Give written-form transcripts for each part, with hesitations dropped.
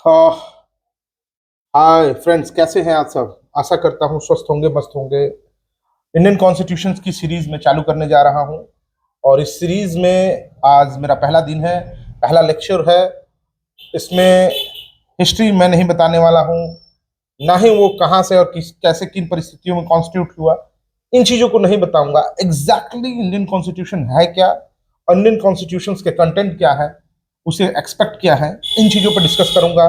Hi friends, कैसे हैं आप सब। आशा करता हूँ स्वस्थ होंगे, मस्त होंगे। इंडियन कॉन्स्टिट्यूशंस की सीरीज में चालू करने जा रहा हूँ और इस सीरीज में आज मेरा पहला दिन है, पहला लेक्चर है। इसमें हिस्ट्री मैं नहीं बताने वाला हूँ, ना ही वो कहाँ से और किस कैसे किन परिस्थितियों में कॉन्स्टिट्यूट हुआ, इन चीज़ों को नहीं बताऊंगा। एग्जैक्टली इंडियन कॉन्स्टिट्यूशन है क्या और इंडियन कॉन्स्टिट्यूशन के कंटेंट क्या है, उसे एक्सपेक्ट क्या है, इन चीज़ों पर डिस्कस करूंगा।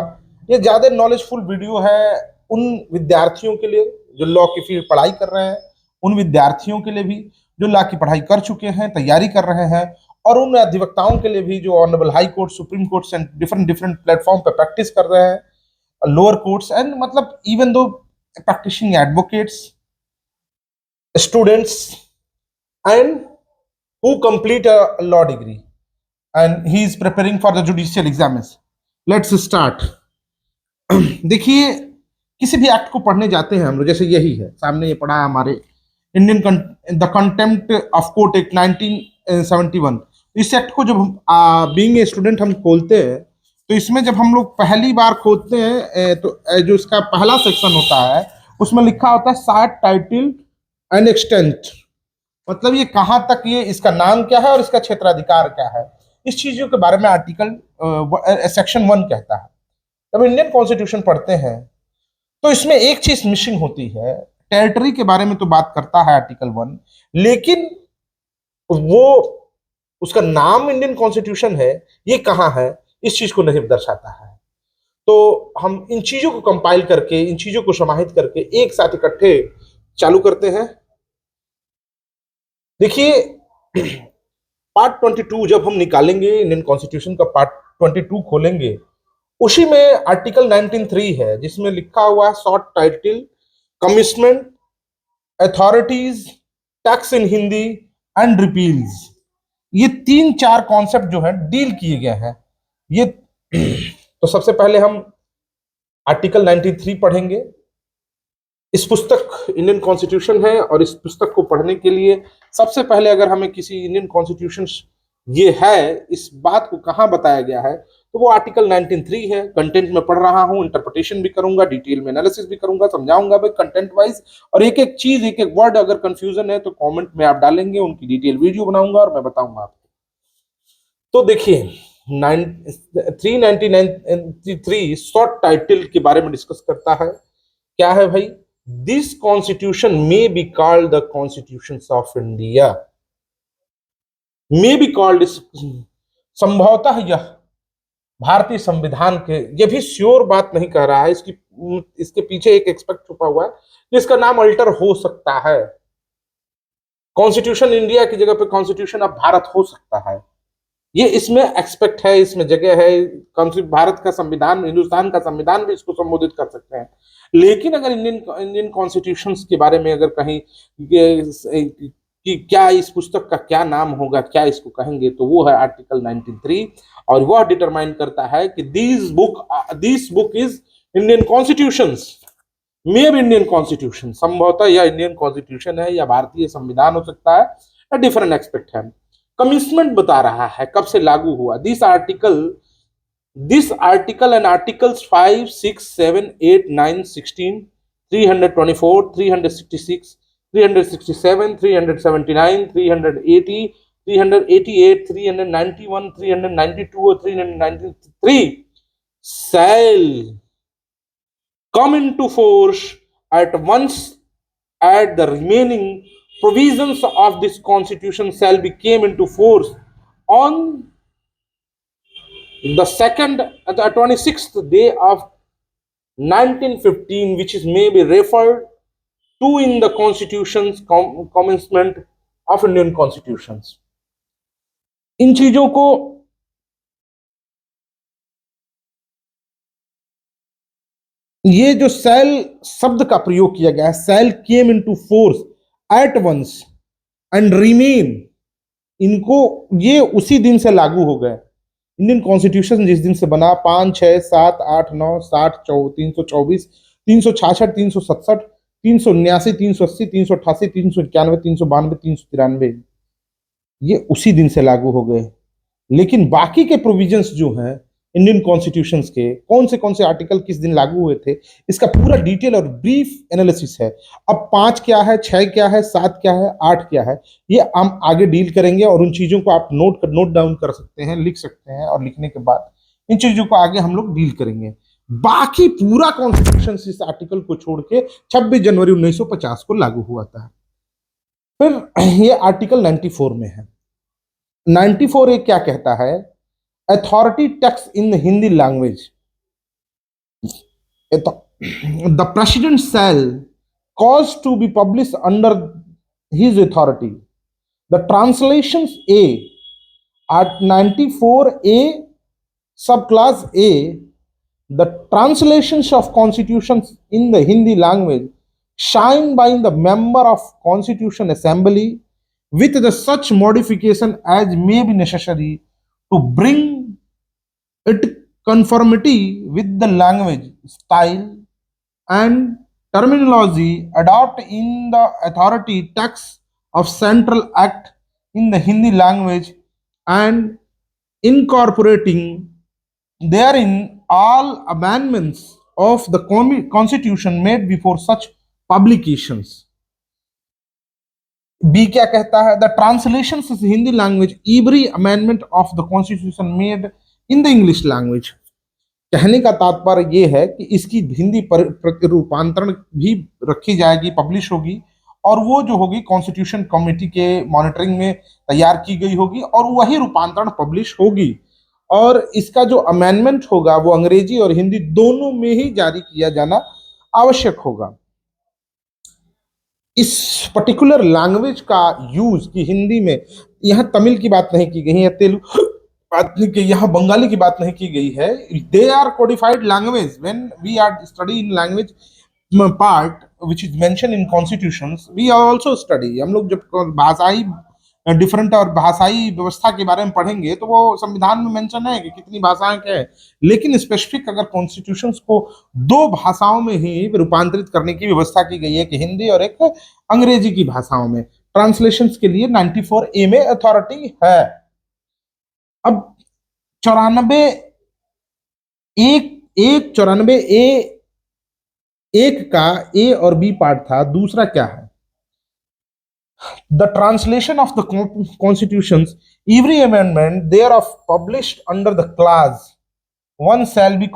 ये ज़्यादा नॉलेजफुल वीडियो है उन विद्यार्थियों के लिए जो लॉ की फील्ड पढ़ाई कर रहे हैं, उन विद्यार्थियों के लिए भी जो लॉ की पढ़ाई कर चुके हैं, तैयारी कर रहे हैं, और उन अधिवक्ताओं के लिए भी जो honourable high court, supreme court and different different platform पर प्रैक्टिस कर रहे हैं, लोअर कोर्ट्स एंड मतलब even though practising advocates, students, and who complete a law degree and he is preparing for the judicial exams. Let's start. देखिए, किसी भी act को पढ़ने जाते हैं हम लोग, जैसे यही है सामने, ये पढ़ा है हमारे Indian the contempt of court act 1971। इस एक्ट को जब बीइंग ए स्टूडेंट हम खोलते हैं तो इसमें जब हम लोग पहली बार खोलते हैं तो जो इसका पहला सेक्शन होता है उसमें लिखा होता है शार्ट टाइटल एंड एक्सटेंट, मतलब ये कहाँ तक, ये इसका नाम क्या है और इसका क्षेत्राधिकार क्या है, इस चीजों के बारे में आर्टिकल सेक्शन 1 कहता है। जब इंडियन कॉन्स्टिट्यूशन पढ़ते हैं तो इसमें एक चीज मिसिंग होती है। टेरिटरी के बारे में तो बात करता है आर्टिकल 1, लेकिन वो उसका नाम इंडियन कॉन्स्टिट्यूशन है, ये कहाँ है, इस चीज को नहीं दर्शाता है। तो हम इन चीजों को कंपाइल करके, इन चीजों को समाहित करके एक साथ इकट्ठे चालू करते हैं। देखिए, पार्ट 22 जब हम निकालेंगे, इंडियन कॉन्स्टिट्यूशन का पार्ट 22 खोलेंगे, उसी में आर्टिकल 19(3) है जिसमें लिखा हुआ है short title, commitment, authorities, texts in Hindi and repeals. ये 3-4 कॉन्सेप्ट जो है डील किए गए हैं। ये तो सबसे पहले हम आर्टिकल 93 पढ़ेंगे। इस पुस्तक इंडियन कॉन्स्टिट्यूशन है और इस पुस्तक को पढ़ने के लिए सबसे पहले अगर हमें किसी इंडियन कॉन्स्टिट्यूशन ये है, इस बात को कहाँ बताया गया है, तो वो आर्टिकल 19(3) है। कंटेंट में पढ़ रहा हूँ, इंटरप्रिटेशन भी करूंगा, डिटेल में एनालिसिस भी करूंगा, समझाऊंगा भाई कंटेंट वाइज, और एक एक चीज, एक एक वर्ड अगर कंफ्यूजन है तो कमेंट में आप डालेंगे, उनकी डिटेल वीडियो बनाऊंगा और मैं बताऊंगा आपको। तो देखिए, 393 शॉर्ट टाइटल के बारे में डिस्कस करता है। क्या है भाई? This constitution may be called the constitution of India. May be called, संभवतः यह भारतीय संविधान के, ये भी श्योर बात नहीं कह रहा है, इसके पीछे एक एक्सपेक्ट छुपा हुआ है कि इसका नाम अल्टर हो सकता है। कॉन्स्टिट्यूशन इंडिया की जगह पे कॉन्स्टिट्यूशन ऑफ भारत हो सकता है, ये इसमें एक्सपेक्ट है, इसमें जगह है। भारत का संविधान, हिंदुस्तान का संविधान भी इसको संबोधित कर सकते हैं। लेकिन अगर इंडियन कॉन्स्टिट्यूशंस के बारे में अगर कहीं कि क्या इस पुस्तक का क्या नाम होगा, क्या इसको कहेंगे, तो वो है आर्टिकल 93, और वह डिटरमाइन करता है कि this book is Indian constitutions, may be Indian constitution, संभवतः यह इंडियन कॉन्स्टिट्यूशन है या भारतीय संविधान हो सकता है, या डिफरेंट एक्सपेक्ट है। कमिटमेंट बता रहा है कब से लागू हुआ। दिस आर्टिकल एंड आर्टिकल्स 5, 6, 7, 8, 9, 16, 324, 366, 367, 379, 380, 388, 391, 392 और 393 shall come into force at once, at the remaining provisions of this constitution shall be came into force on the 26th day of 1915, which is may be referred to in the constitution's commencement of Indian constitutions. इन चीजों को ये जो cell शब्द का प्रयोग किया गया है, shall came into force at once and remain, इनको ये उसी दिन से लागू हो गए। इंडियन कॉन्स्टिट्यूशन जिस दिन से बना, 5, 6, 7, 8, 9, 60, 324, 366, 367, 379, 380, 388, 391, 392, 393, ये उसी दिन से लागू हो गए। लेकिन बाकी के प्रोविजंस जो हैं इंडियन कॉन्स्टिट्यूशंस के कौन से आर्टिकल किस दिन लागू हुए थे, इसका पूरा डिटेल और ब्रीफ एनालिसिस है। अब 5 क्या है, 6 क्या है, 7 क्या है, 8 क्या है, ये हम आगे डील करेंगे और उन चीजों को आप नोट डाउन कर सकते हैं, लिख सकते हैं, और लिखने के बाद इन चीजों को आगे हम लोग डील करेंगे। बाकी पूरा कॉन्स्टिट्यूशन इस आर्टिकल को छोड़ के 26 जनवरी 1950 को लागू हुआ था। फिर ये आर्टिकल 94 में है। 94 एक क्या कहता है, authority text in the Hindi language, the president shall cause to be publish under his authority the translations a at 94A subclass A, the translations of constitutions in the Hindi language signed by the member of Constitution Assembly with the such modification as may be necessary to bring it conformity with the language, style, and terminology adopted in the authority text of Central Act in the Hindi language and incorporating therein all amendments of the constitution made before such publications. B क्या कहता है, the translations of Hindi language every amendment of the constitution made in the English language. कहने का तात्पर्य ये है कि इसकी हिंदी रूपांतरण भी रखी जाएगी, पब्लिश होगी, और वो जो होगी कॉन्स्टिट्यूशन कमेटी के मॉनिटरिंग में तैयार की गई होगी और वही रूपांतरण पब्लिश होगी। और इसका जो अमेंडमेंट होगा वो अंग्रेजी और हिंदी दोनों में ही जारी किया जाना आवश्यक होगा। इस पर्टिकुलर लैंग्वेज का यूज की हिंदी में, यहाँ तमिल की बात नहीं की गई है, तेलुगु बात नहीं की, यहाँ बंगाली की बात नहीं की गई है। They are codified language when we are study in language part which is mentioned in constitutions, we also study। हम लोग जब भाषाई डिफरेंट और भाषाई व्यवस्था के बारे में पढ़ेंगे तो वो संविधान में मेंशन है कि कितनी भाषाएं क्या है, लेकिन स्पेसिफिक अगर कॉन्स्टिट्यूशंस को 2 भाषाओं में ही रूपांतरित करने की व्यवस्था की गई है, कि हिंदी और एक अंग्रेजी की भाषाओं में, ट्रांसलेशंस के लिए 94A में अथॉरिटी है। अब 94A एक का ए और बी पार्ट था, दूसरा क्या है, the translation of the constitutions every amendment thereof published under the clause 1 shall be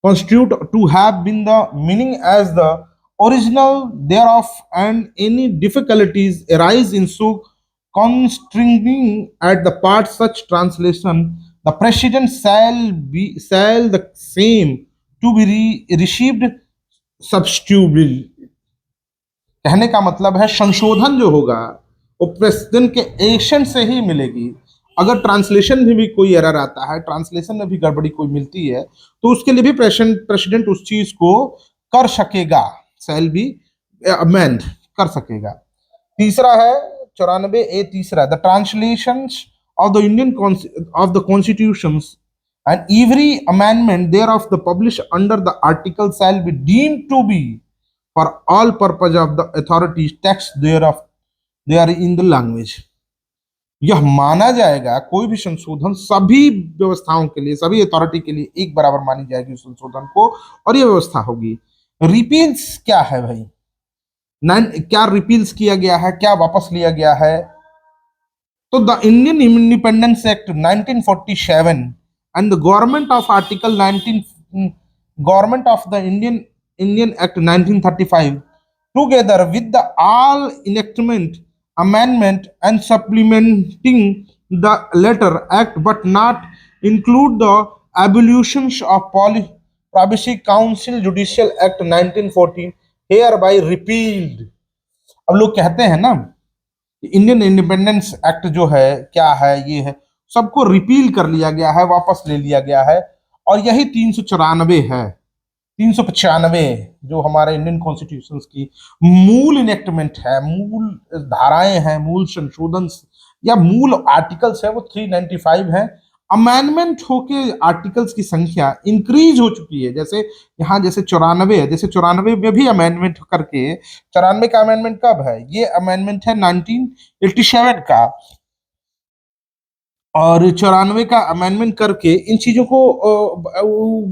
constitute to have been the meaning as the original thereof, and any difficulties arise in so constraining at the part such translation, the president shall the same to be received substitutably। कहने का मतलब है संशोधन जो होगा वो president के action से ही मिलेगी। अगर ट्रांसलेशन में भी कोई एरर आता है, ट्रांसलेशन में भी गड़बड़ी कोई मिलती है, तो उसके लिए भी प्रेसिडेंट उस चीज को कर सकेगा, शैल बी अमेंड कर सकेगा। तीसरा है 94A, तीसरा, the translations of the Indian of the constitutions and every amendment thereof the published under the article shall be deemed to be for all purpose of the authorities text thereof they are in the language। यह माना जाएगा, कोई भी संशोधन सभी व्यवस्थाओं के लिए, सभी अथॉरिटी के लिए एक बराबर मानी जाएगी उस संशोधन को, और यह व्यवस्था होगी। रिपील्स क्या है भाई, क्या रिपील्स किया गया है, क्या वापस लिया गया है, तो the Indian independence act 1947 and the government of article 19 government of the Indian Act 1935 together with the all enactment amendment and supplementing the latter act but not include the abolitions of Privacy Council Judicial Act 1914 hereby repealed। अब लोग कहते हैं ना Indian independence act जो है क्या है, ये है, सबको रिपील कर लिया गया है, वापस ले लिया गया है, और यही 394 है, 395 जो हमारे इंडियन कॉन्स्टिट्यूशन की मूल इनेक्टमेंट है, मूल धाराएं हैं, मूल संशोधन या मूल आर्टिकल्स है, वो 395 है। अमेंडमेंट होके आर्टिकल्स की संख्या इंक्रीज हो चुकी है, जैसे यहाँ जैसे 94 है, जैसे 94 में भी अमेंडमेंट करके 94 का अमेंडमेंट कब है, ये अमेंडमेंट है 1987 का, और 94 का अमेंडमेंट करके इन चीजों को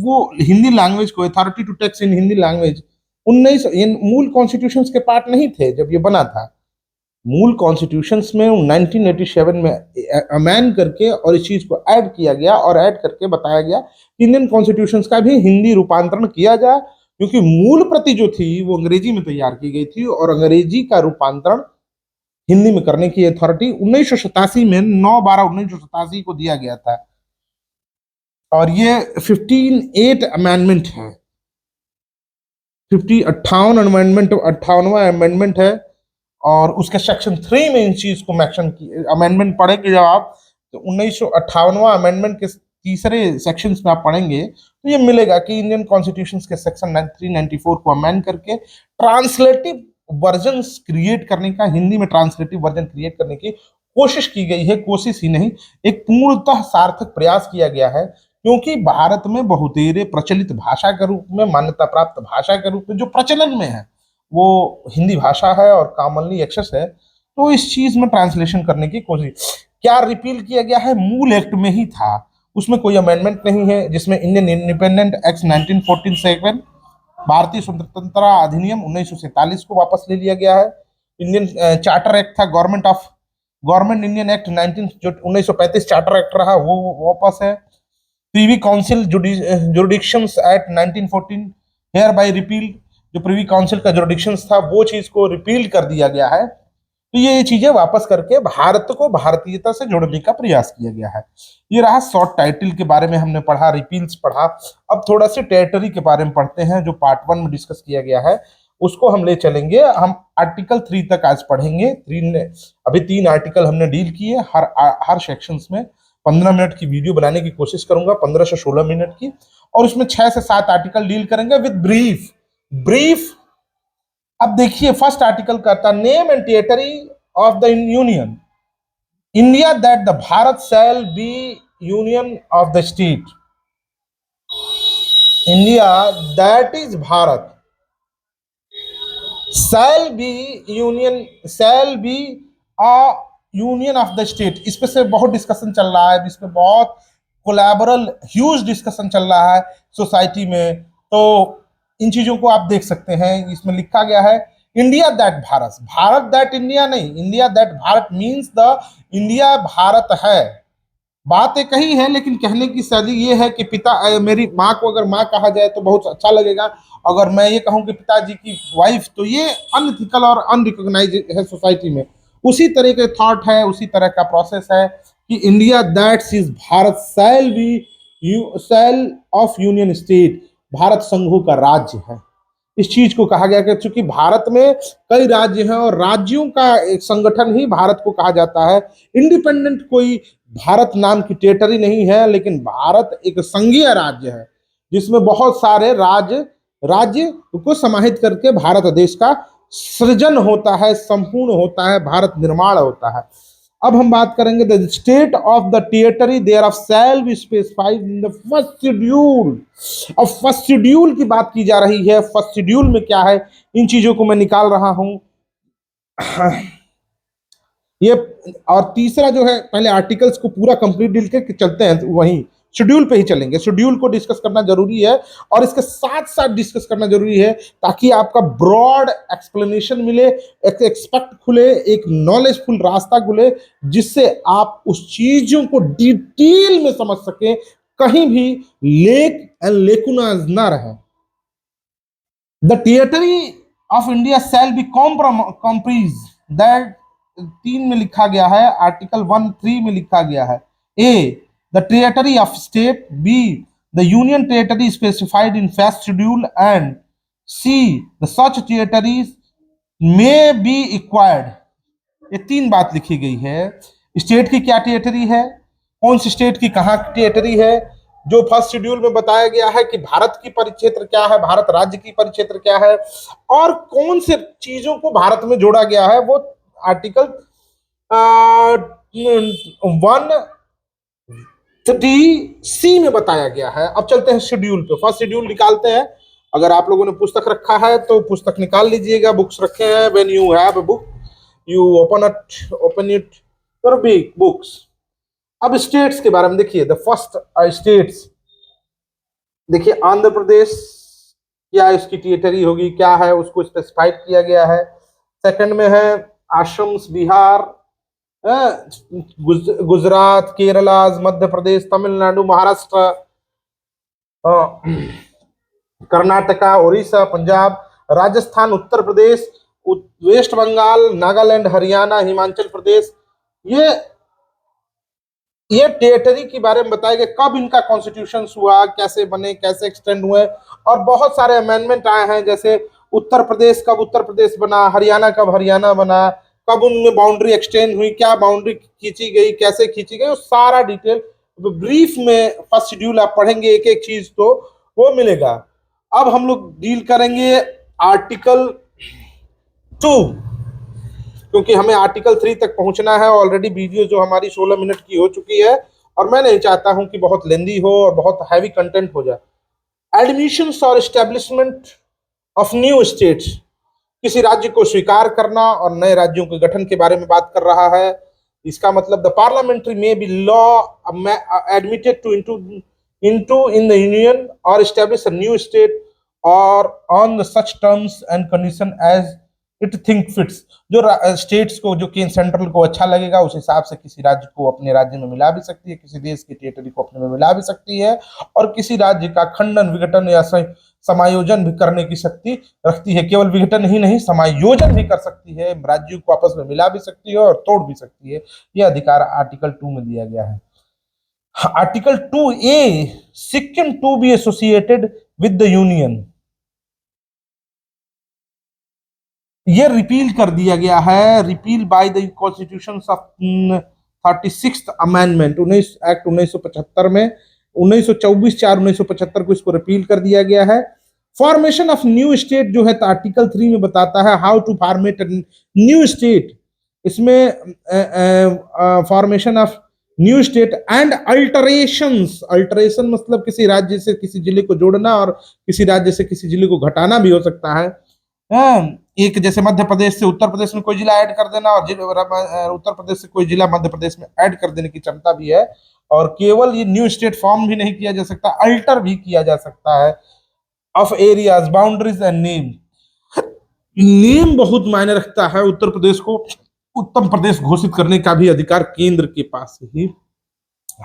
वो हिंदी लैंग्वेज को authority to text in Hindi language 19 in मूल कॉन्स्टिट्यूशंस के पार्ट नहीं थे जब ये बना था। मूल कॉन्स्टिट्यूशंस में 1987 में अमेंड करके और इस चीज को ऐड किया गया और ऐड करके बताया गया कि इंडियन कॉन्स्टिट्यूशंस का भी हिंदी रूपांतरण किया जाए, क्योंकि मूल प्रति जो थी वो अंग्रेजी में तैयार की गई थी और अंग्रेजी का रूपांतरण हिंदी में करने की अथॉरिटी 1987 में 9/12/1987 को दिया गया था। और ये 15 अमेंडमेंट है, 58वां अमेंडमेंट है। और उसके सेक्शन 3 में इन चीज को मेंशन की अमेंडमेंट पढ़ेंगे जब आप, तो 1958वां अमेंडमेंट के तीसरे सेक्शंस में आप पढ़ेंगे तो ये मिलेगा कि इंडियन कॉन्स्टिट्यूशन के सेक्शन 394 को अमेंड करके ट्रांसलेटिव वर्जन क्रिएट करने का, हिंदी में ट्रांसलेटिव वर्जन क्रिएट करने की कोशिश की गई है। कोशिश ही नहीं, एक पूर्णतः सार्थक प्रयास किया गया है, क्योंकि भारत में बहुतेरे प्रचलित भाषा के रूप में, मान्यता प्राप्त भाषा के रूप में जो प्रचलन में है वो हिंदी भाषा है और कॉमनली एक्सेस है। तो इस चीज में ट्रांसलेशन करने की कोशिश, क्या रिपील किया गया है, मूल एक्ट में ही था, उसमें कोई अमेंडमेंट नहीं है। जिसमें इंडियन इंडिपेंडेंट एक्ट 1947, भारतीय स्वतंत्रता अधिनियम 1947 को वापस ले लिया गया है। इंडियन चार्टर एक्ट था, गवर्नमेंट इंडियन एक्ट 19 जो 1935 चार्टर एक्ट रहा वो वापस है। Privy council jurisdictions act 1914 hereby repeal, जो प्रीवी काउंसिल का जुरिडिक्शंस था वो चीज को रिपील कर दिया गया है। तो ये चीजें वापस करके भारत को भारतीयता से जोड़ने का प्रयास किया गया है। ये रहा शॉर्ट टाइटल के बारे में हमने पढ़ा, रिपील्स पढ़ा। अब थोड़ा सी टेरिटरी के बारे में पढ़ते हैं जो पार्ट 1 में डिस्कस किया गया है, उसको हम ले चलेंगे। हम आर्टिकल 3 तक आज पढ़ेंगे। अभी 3 आर्टिकल हमने डील किए। हर सेक्शंस में 15 मिनट की वीडियो बनाने की कोशिश करूंगा, 15 से 16 मिनट की, और उसमें 6 से 7 आर्टिकल डील करेंगे विद ब्रीफ। अब देखिए, फर्स्ट आर्टिकल कहता, name and territory of the union India that the Bharat shall be union of the state. India that is Bharat shall be a union of the state. इस पे से बहुत discussion चल रहा है, इस पे बहुत कोलैबोरल ह्यूज डिस्कशन चल रहा है सोसाइटी में। तो इन चीजों को आप देख सकते हैं। इसमें लिखा गया है India that Bharat that India नहीं, India that Bharat means the India Bharat है। बात एक ही है, लेकिन कहने की शैली ये है कि मेरी माँ को अगर माँ कहा जाए तो बहुत अच्छा लगेगा। अगर मैं ये कहूँ कि पिताजी की वाइफ, तो ये अनइथिकल और अनरिकॉग्नाइज है सोसाइटी में। उसी तरह के थॉट है, उसी तरह का प्रोसेस है कि India that's is Bharat shall of union state, Bharat संघों का राज्य है। इस चीज को कहा गया कि चूंकि भारत में कई राज्य हैं और राज्यों का एक संगठन ही भारत को कहा जाता है। इंडिपेंडेंट कोई भारत नाम की टेरिटरी नहीं है, लेकिन भारत एक संघीय राज्य है जिसमें बहुत सारे राज्य को समाहित करके भारत देश का सृजन होता है, संपूर्ण होता है, भारत निर्माण होता है। अब हम बात करेंगे the state of the territory thereof shall be specified in the first schedule. अब फर्स्ट शेड्यूल की बात की जा रही है। फर्स्ट शेड्यूल में क्या है, इन चीजों को मैं निकाल रहा हूं। ये और तीसरा जो है, पहले आर्टिकल्स को पूरा कंप्लीट डील करके चलते हैं, वहीं शेड्यूल पे ही चलेंगे। शेड्यूल को डिस्कस करना जरूरी है और इसके साथ साथ डिस्कस करना जरूरी है, ताकि आपका ब्रॉड एक्सप्लेनेशन मिले, एक एक्सपेक्ट खुले, एक नॉलेजफुल रास्ता खुले, जिससे आप उस चीजों को डिटेल में समझ सके, कहीं भी लेक एंड लेकुनाज ना रहे। The territory of India shall be comprise that 3 में लिखा गया है, आर्टिकल 1(3) में लिखा गया है, A the territory of state, B the union territory specified in first schedule, and C the such territories may be acquired. ये 3 बात लिखी गई है। स्टेट की क्या टेरिटरी है, कौन सी स्टेट की कहाँ की टेरिटरी है, जो फर्स्ट शेड्यूल में बताया गया है कि भारत की परिक्षेत्र क्या है, भारत राज्य की परिक्षेत्र क्या है, और कौन से चीजों को भारत में जोड़ा गया है, वो आर्टिकल 1(3)(c) में बताया गया है। अब चलते हैं शेड्यूल पे। फर्स्ट शेड्यूल निकालते हैं। अगर आप लोगों ने पुस्तक रखा है तो पुस्तक निकाल लीजिएगा, बुक्स रखे हैं। When you have a book, you open it your big books अब स्टेट्स के बारे में देखिए, द फर्स्ट स्टेट्स, देखिए आंध्र प्रदेश, क्या इसकी टेरिटरी होगी, क्या है, उसको स्पेसिफाइड किया गया है। सेकंड में है आसम बिहार, गुजरात, केरला, मध्य प्रदेश, तमिलनाडु, महाराष्ट्र, कर्नाटका, उड़ीसा, पंजाब, राजस्थान, उत्तर प्रदेश, वेस्ट बंगाल, नागालैंड, हरियाणा, हिमाचल प्रदेश। ये ये टेरिटरी के बारे में बताया गया, कब इनका कॉन्स्टिट्यूशन हुआ, कैसे बने, कैसे एक्सटेंड हुए, और बहुत सारे अमेंडमेंट आए हैं, जैसे उत्तर प्रदेश कब उत्तर प्रदेश बना, हरियाणा कब हरियाणा बना, कब उनमें बाउंड्री एक्सटेंड हुई, क्या बाउंड्री खींची गई, कैसे खींची गई, वो सारा डिटेल ब्रीफ में फर्स्ट शेड्यूल आप पढ़ेंगे, एक एक चीज तो वो मिलेगा। अब हम लोग डील करेंगे आर्टिकल 2, क्योंकि हमें आर्टिकल 3 तक पहुंचना है। ऑलरेडी वीडियो जो हमारी 16 मिनट की हो चुकी है, और मैं नहीं चाहता हूं कि बहुत लेंदी हो और बहुत हैवी कंटेंट हो जाए। एडमिशन और एस्टेब्लिशमेंट ऑफ न्यू स्टेट्स, किसी राज्य को स्वीकार करना और नए राज्यों के गठन के बारे में बात कर रहा है। इसका मतलब द पार्लियामेंट्री में be law admitted to into in the union और एस्टेब्लिश अ न्यू स्टेट और on such terms and condition as it think fits. जो स्टेट्स को, जो कि सेंट्रल को अच्छा लगेगा, उस हिसाब से किसी राज्य को अपने राज्य में मिला भी सकती है, किसी देश की टेरिटरी को अपने में मिला भी सकती है, और किसी राज्य का खंडन, विघटन या समायोजन भी करने की शक्ति रखती है। केवल विघटन ही नहीं, समायोजन भी कर सकती है, राज्यों को आपस में मिला भी सकती है और तोड़ भी सकती है। यह अधिकार आर्टिकल 2 में दिया गया है। Article 2A, Sikkim to be associated with the union, ये रिपील कर दिया गया है, repeal by the constitution of 36th amendment, 19 act 1975 में, 1924/4/1975 को इसको रिपील कर दिया गया है। फॉर्मेशन ऑफ न्यू स्टेट जो है, तो आर्टिकल 3 में बताता है how to format new state. इसमें formation of new state and alterations, alteration मतलब किसी राज्य से किसी जिले को जोड़ना और किसी राज्य से किसी जिले को घटाना भी हो सकता है। एक जैसे मध्य प्रदेश से उत्तर प्रदेश में कोई जिला ऐड कर देना, और उत्तर प्रदेश से कोई जिला मध्य प्रदेश में ऐड कर देने की क्षमता भी है। और केवल ये न्यू स्टेट फॉर्म भी नहीं किया जा सकता, अल्टर भी किया जा सकता है of areas, boundaries and name. Name बहुत मायने रखता है। उत्तर प्रदेश को उत्तम प्रदेश घोषित करने का भी अधिकार केंद्र के पास ही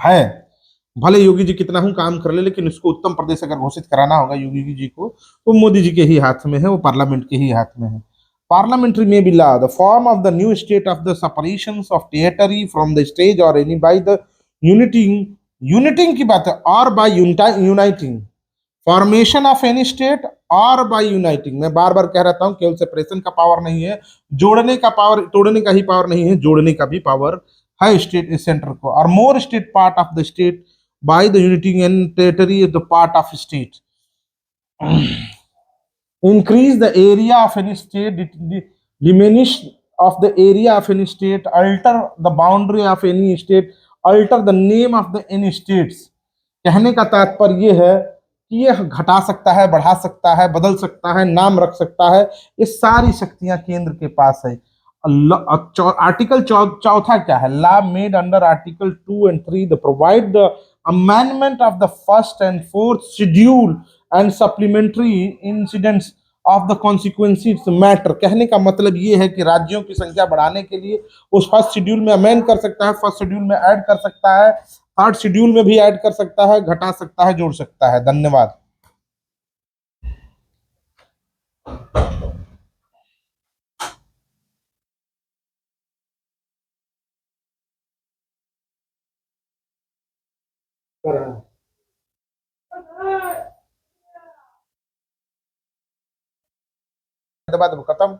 है। भले योगी जी कितना हूं काम कर ले, लेकिन इसको उत्तम प्रदेश अगर घोषित कराना होगा योगी जी को, तो मोदी जी के ही हाथ में है, वो पार्लियामेंट के ही हाथ में है। पार्लियामेंट्री में be law the form of the new state of the separations of territory from the stage और any by the uniting, uniting की बात है, और by uniting, formation of any state और बाय यूनाइटिंग। मैं बार बार कह रहता हूं, केवल सेपरेशन का पावर नहीं है, जोड़ने का पावर, तोड़ने का ही पावर नहीं है, जोड़ने का भी पावर है स्टेट सेंटर को। और more state part of the state by the unity and territory is the part of state. Increase the area of any state, diminish of the area of any state, alter the boundary of any state, alter the name of the any states। कहने का तात्पर्य ये है कि ये घटा सकता है, बढ़ा सकता है, बदल सकता है, नाम रख सकता है, ये सारी शक्तियां केंद्र के पास है। आर्टिकल चौथा क्या है, law made under article 2 and 3 the provide the amendment of the first and fourth schedule and supplementary incidents of the consequences matter। कहने का मतलब ये है कि राज्यों की संख्या बढ़ाने के लिए उस फर्स्ट शेड्यूल में अमेंड कर सकता है, फर्स्ट शेड्यूल में ऐड कर सकता है, थर्ड शेड्यूल में भी ऐड कर सकता है, घटा सकता है, जोड़ सकता है। धन्यवाद। खत्म।